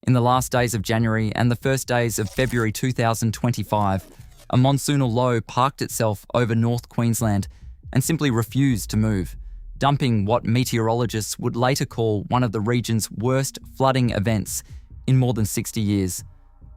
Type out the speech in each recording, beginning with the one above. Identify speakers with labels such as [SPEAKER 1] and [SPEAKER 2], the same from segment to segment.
[SPEAKER 1] In the last days of January and the first days of February 2025, a monsoonal low parked itself over North Queensland and simply refused to move, dumping what meteorologists would later call one of the region's worst flooding events in more than 60 years.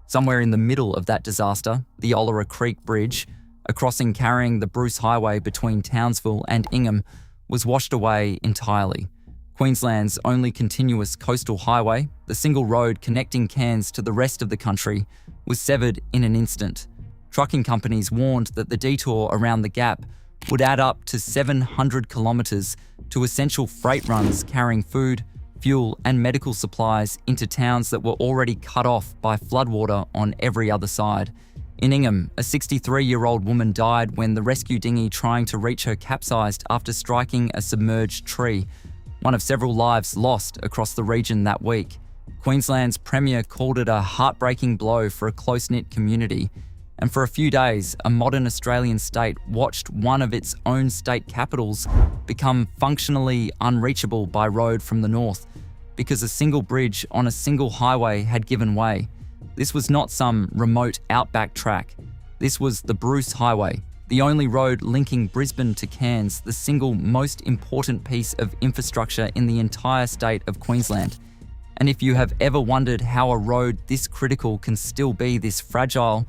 [SPEAKER 1] Somewhere in the middle of that disaster, the Ollera Creek Bridge, a crossing carrying the Bruce Highway between Townsville and Ingham, was washed away entirely. Queensland's only continuous coastal highway, the single road connecting Cairns to the rest of the country, was severed in an instant. Trucking companies warned that the detour around the gap would add up to 700 kilometres to essential freight runs carrying food, fuel and medical supplies into towns that were already cut off by floodwater on every other side. In Ingham, a 63-year-old woman died when the rescue dinghy trying to reach her capsized after striking a submerged tree, one of several lives lost across the region that week. Queensland's Premier called it a heartbreaking blow for a close-knit community, and for a few days, a modern Australian state watched one of its own state capitals become functionally unreachable by road from the north because a single bridge on a single highway had given way. This was not some remote outback track. This was the Bruce Highway, the only road linking Brisbane to Cairns, the single most important piece of infrastructure in the entire state of Queensland. And if you have ever wondered how a road this critical can still be this fragile,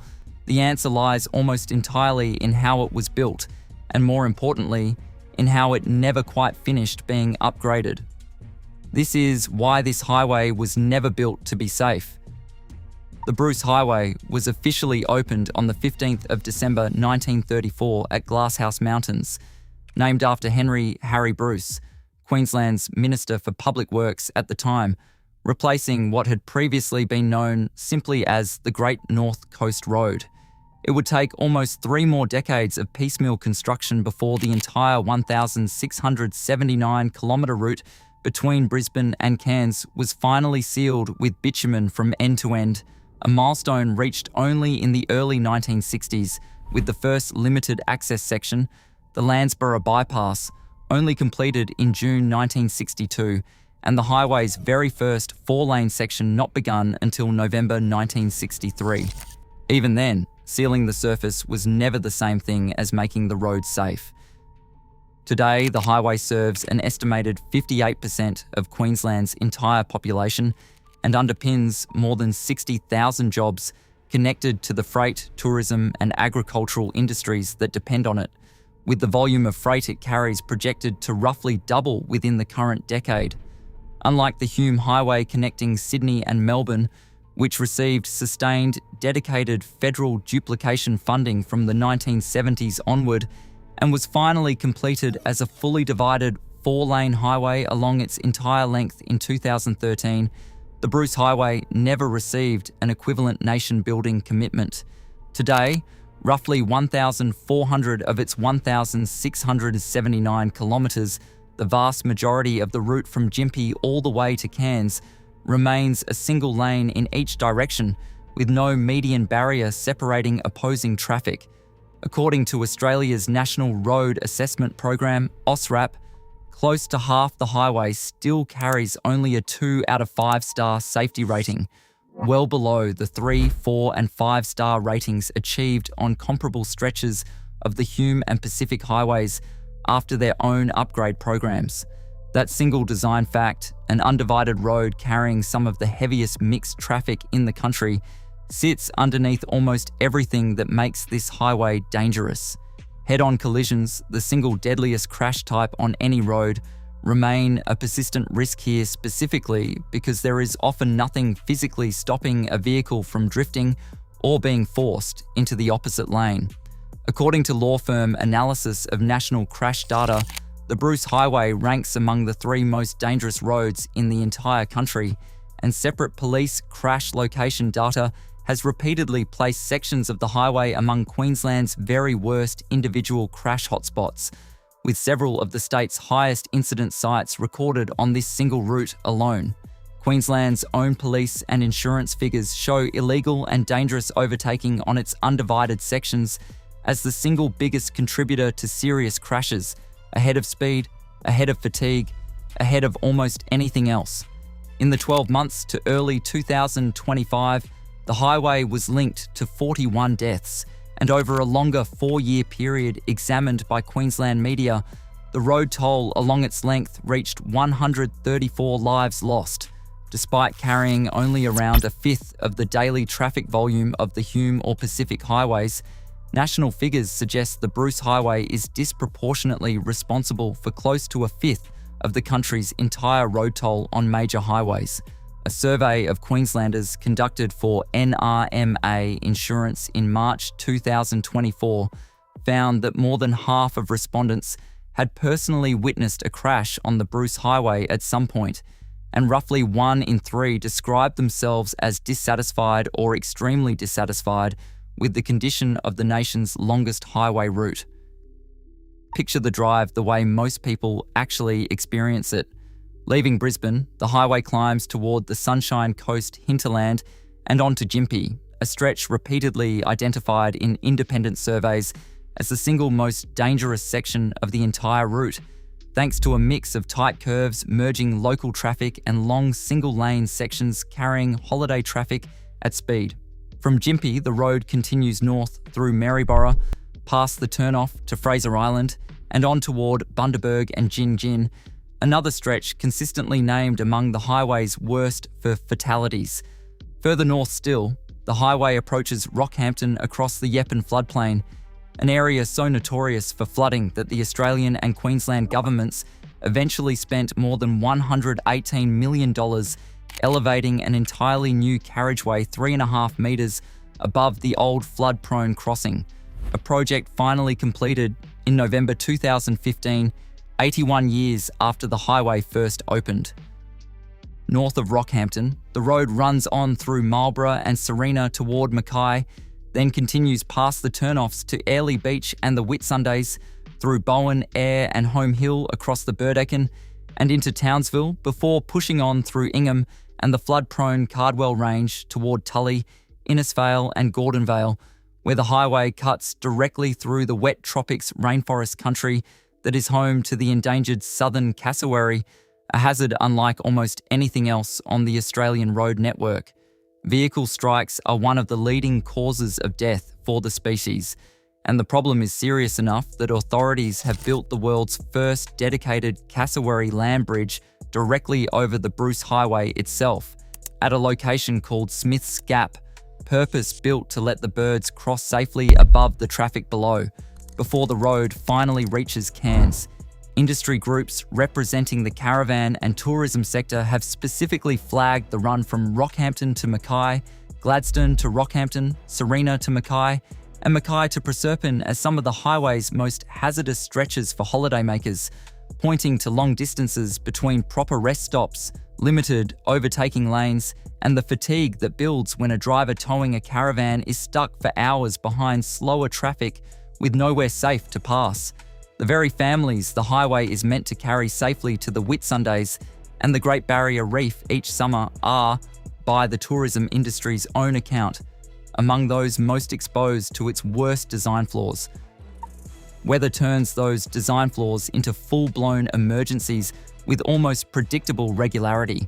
[SPEAKER 1] the answer lies almost entirely in how it was built, and more importantly, in how it never quite finished being upgraded. This is why this highway was never built to be safe. The Bruce Highway was officially opened on the 15th of December 1934 at Glasshouse Mountains, named after Harry Bruce, Queensland's Minister for Public Works at the time, replacing what had previously been known simply as the Great North Coast Road. It would take almost 3 more decades of piecemeal construction before the entire 1,679-kilometre route between Brisbane and Cairns was finally sealed with bitumen from end to end, a milestone reached only in the early 1960s with the first limited access section, the Landsborough Bypass, only completed in June 1962, and the highway's very first 4-lane section not begun until November 1963. Even then, sealing the surface was never the same thing as making the road safe. Today, the highway serves an estimated 58% of Queensland's entire population and underpins more than 60,000 jobs connected to the freight, tourism and agricultural industries that depend on it, with the volume of freight it carries projected to roughly double within the current decade. Unlike the Hume Highway connecting Sydney and Melbourne, which received sustained, dedicated federal duplication funding from the 1970s onward and was finally completed as a fully divided 4-lane highway along its entire length in 2013, the Bruce Highway never received an equivalent nation-building commitment. Today, roughly 1,400 of its 1,679 kilometres, the vast majority of the route from Gympie all the way to Cairns, remains a single lane in each direction, with no median barrier separating opposing traffic. According to Australia's National Road Assessment Program, OSRAP, close to half the highway still carries only a 2 out of 5-star safety rating, well below the 3, 4 and 5-star ratings achieved on comparable stretches of the Hume and Pacific Highways after their own upgrade programs. That single design fact, an undivided road carrying some of the heaviest mixed traffic in the country, sits underneath almost everything that makes this highway dangerous. Head-on collisions, the single deadliest crash type on any road, remain a persistent risk here specifically because there is often nothing physically stopping a vehicle from drifting or being forced into the opposite lane. According to law firm Analysis of National Crash Data, the Bruce Highway ranks among the 3 most dangerous roads in the entire country, and separate police crash location data has repeatedly placed sections of the highway among Queensland's very worst individual crash hotspots, with several of the state's highest incident sites recorded on this single route alone. Queensland's own police and insurance figures show illegal and dangerous overtaking on its undivided sections as the single biggest contributor to serious crashes, ahead of speed, ahead of fatigue, ahead of almost anything else. In the 12 months to early 2025, the highway was linked to 41 deaths, and over a longer 4-year period examined by Queensland media, the road toll along its length reached 134 lives lost, despite carrying only around a fifth of the daily traffic volume of the Hume or Pacific Highways. National figures suggest the Bruce Highway is disproportionately responsible for close to a fifth of the country's entire road toll on major highways. A survey of Queenslanders conducted for NRMA Insurance in March 2024 found that more than half of respondents had personally witnessed a crash on the Bruce Highway at some point, and roughly 1 in 3 described themselves as dissatisfied or extremely dissatisfied with the condition of the nation's longest highway route. Picture the drive the way most people actually experience it. Leaving Brisbane, the highway climbs toward the Sunshine Coast hinterland and onto Gympie, a stretch repeatedly identified in independent surveys as the single most dangerous section of the entire route, thanks to a mix of tight curves merging local traffic and long single-lane sections carrying holiday traffic at speed. From Gympie, the road continues north through Maryborough, past the turnoff to Fraser Island, and on toward Bundaberg and Gin Gin, another stretch consistently named among the highway's worst for fatalities. Further north still, the highway approaches Rockhampton across the Yeppoon floodplain, an area so notorious for flooding that the Australian and Queensland governments eventually spent more than $118 million elevating an entirely new carriageway 3.5 metres above the old flood-prone crossing, a project finally completed in November 2015, 81 years after the highway first opened. North of Rockhampton, the road runs on through Marlborough and Serena toward Mackay, then continues past the turnoffs to Airlie Beach and the Whitsundays, through Bowen, Ayr and Home Hill across the Burdekin, and into Townsville before pushing on through Ingham and the flood-prone Cardwell Range toward Tully, Innisfail and Gordonvale, where the highway cuts directly through the wet tropics rainforest country that is home to the endangered southern cassowary, a hazard unlike almost anything else on the Australian road network. Vehicle strikes are one of the leading causes of death for the species, and the problem is serious enough that authorities have built the world's first dedicated cassowary land bridge directly over the Bruce Highway itself, at a location called Smith's Gap, purpose-built to let the birds cross safely above the traffic below, before the road finally reaches Cairns. Industry groups representing the caravan and tourism sector have specifically flagged the run from Rockhampton to Mackay, Gladstone to Rockhampton, Serena to Mackay, and Mackay to Proserpine as some of the highway's most hazardous stretches for holidaymakers, pointing to long distances between proper rest stops, limited overtaking lanes, and the fatigue that builds when a driver towing a caravan is stuck for hours behind slower traffic with nowhere safe to pass. The very families the highway is meant to carry safely to the Whitsundays and the Great Barrier Reef each summer are, by the tourism industry's own account, among those most exposed to its worst design flaws. Weather turns those design flaws into full-blown emergencies with almost predictable regularity.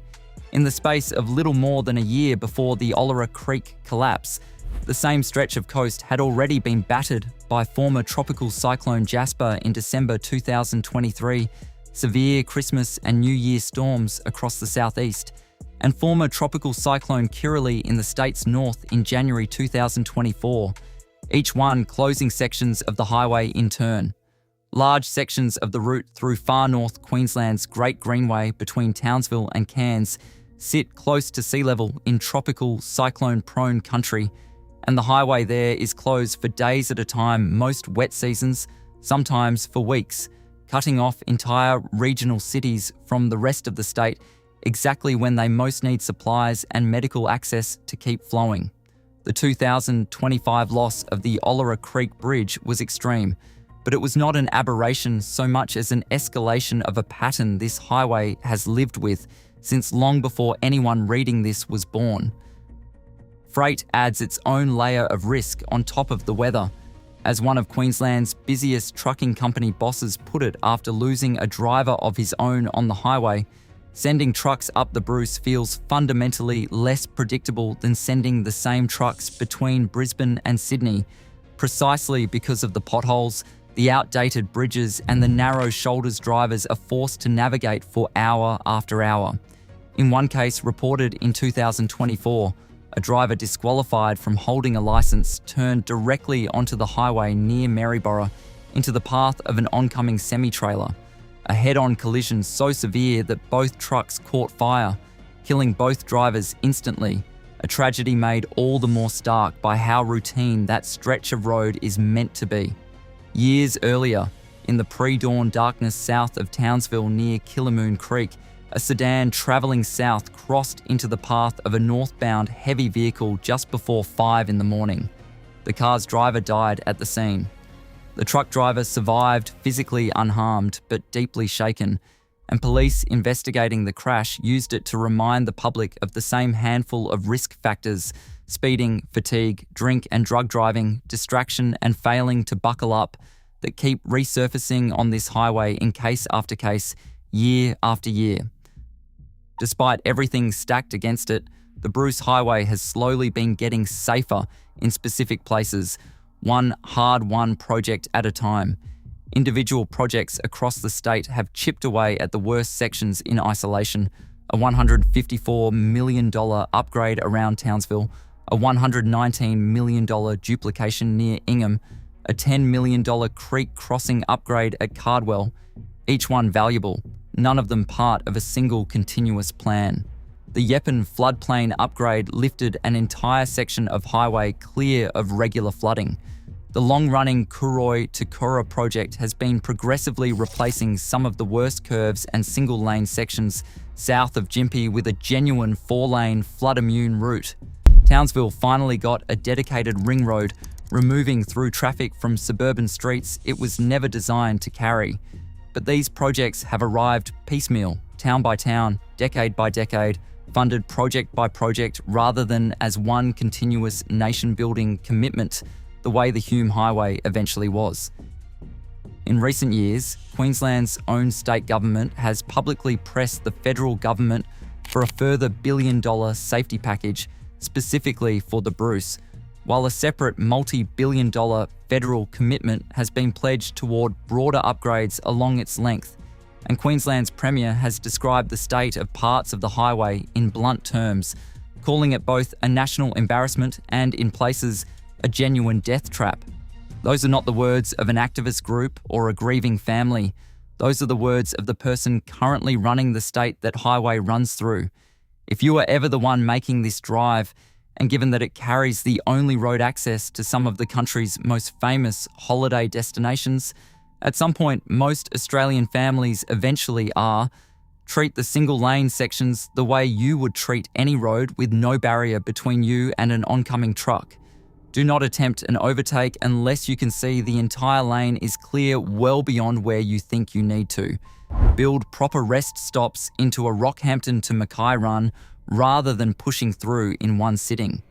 [SPEAKER 1] In the space of little more than a year before the Ollera Creek collapse, the same stretch of coast had already been battered by former tropical cyclone Jasper in December 2023, severe Christmas and New Year storms across the southeast, and former tropical cyclone Kirrily in the state's north in January 2024, each one closing sections of the highway in turn. Large sections of the route through far north Queensland's Great Greenway between Townsville and Cairns sit close to sea level in tropical cyclone-prone country, and the highway there is closed for days at a time most wet seasons, sometimes for weeks, cutting off entire regional cities from the rest of the state exactly when they most need supplies and medical access to keep flowing. The 2025 loss of the Ollera Creek Bridge was extreme, but it was not an aberration so much as an escalation of a pattern this highway has lived with since long before anyone reading this was born. Freight adds its own layer of risk on top of the weather. As one of Queensland's busiest trucking company bosses put it after losing a driver of his own on the highway, Sending trucks up the Bruce feels fundamentally less predictable than sending the same trucks between Brisbane and Sydney, precisely because of the potholes, the outdated bridges, and the narrow shoulders drivers are forced to navigate for hour after hour. In one case reported in 2024, a driver disqualified from holding a licence turned directly onto the highway near Maryborough into the path of an oncoming semi-trailer. A head-on collision so severe that both trucks caught fire, killing both drivers instantly. A tragedy made all the more stark by how routine that stretch of road is meant to be. Years earlier, in the pre-dawn darkness south of Townsville near Ollera Creek, a sedan travelling south crossed into the path of a northbound heavy vehicle just before 5 in the morning. The car's driver died at the scene. The truck driver survived physically unharmed but deeply shaken, and police investigating the crash used it to remind the public of the same handful of risk factors: speeding, fatigue, drink and drug driving, distraction and failing to buckle up, that keep resurfacing on this highway in case after case, year after year. Despite everything stacked against it, the Bruce Highway has slowly been getting safer in specific places, one hard-won project at a time. Individual projects across the state have chipped away at the worst sections in isolation: a $154 million upgrade around Townsville, a $119 million duplication near Ingham, a $10 million creek crossing upgrade at Cardwell, each one valuable, none of them part of a single continuous plan. The Yeppoon floodplain upgrade lifted an entire section of highway clear of regular flooding. The long-running Cooroy to Cora project has been progressively replacing some of the worst curves and single-lane sections south of Gympie with a genuine 4-lane flood-immune route. Townsville finally got a dedicated ring road, removing through traffic from suburban streets it was never designed to carry. But these projects have arrived piecemeal, town by town, decade by decade, funded project by project rather than as one continuous nation-building commitment, the way the Hume Highway eventually was. In recent years, Queensland's own state government has publicly pressed the federal government for a further $1 billion safety package specifically for the Bruce, while a separate multi-billion-dollar federal commitment has been pledged toward broader upgrades along its length, and Queensland's Premier has described the state of parts of the highway in blunt terms, calling it both a national embarrassment and, in places, a genuine death trap. Those are not the words of an activist group or a grieving family. Those are the words of the person currently running the state that highway runs through. If you are ever the one making this drive, and given that it carries the only road access to some of the country's most famous holiday destinations, at some point most Australian families eventually are, treat the single-lane sections the way you would treat any road with no barrier between you and an oncoming truck. Do not attempt an overtake unless you can see the entire lane is clear well beyond where you think you need to. Build proper rest stops into a Rockhampton to Mackay run rather than pushing through in one sitting.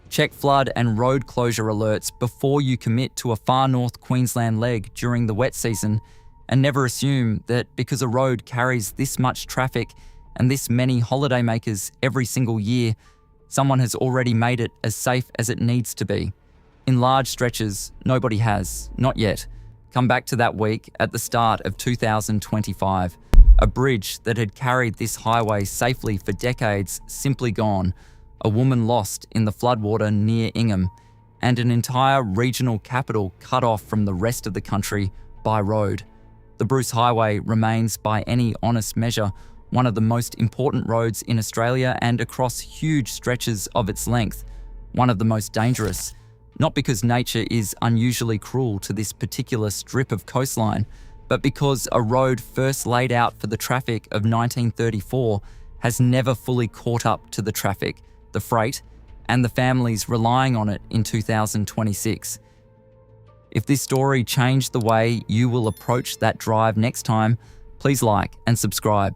[SPEAKER 1] Check flood and road closure alerts before you commit to a far north Queensland leg during the wet season, and never assume that because a road carries this much traffic and this many holidaymakers every single year, someone has already made it as safe as it needs to be. In large stretches, nobody has, not yet. Come back to that week at the start of 2025. A bridge that had carried this highway safely for decades simply gone, a woman lost in the floodwater near Ingham, and an entire regional capital cut off from the rest of the country by road. The Bruce Highway remains, by any honest measure, one of the most important roads in Australia and across huge stretches of its length, one of the most dangerous, not because nature is unusually cruel to this particular strip of coastline, but because a road first laid out for the traffic of 1934 has never fully caught up to the traffic, the freight, and the families relying on it in 2026. If this story changed the way you will approach that drive next time, please like and subscribe.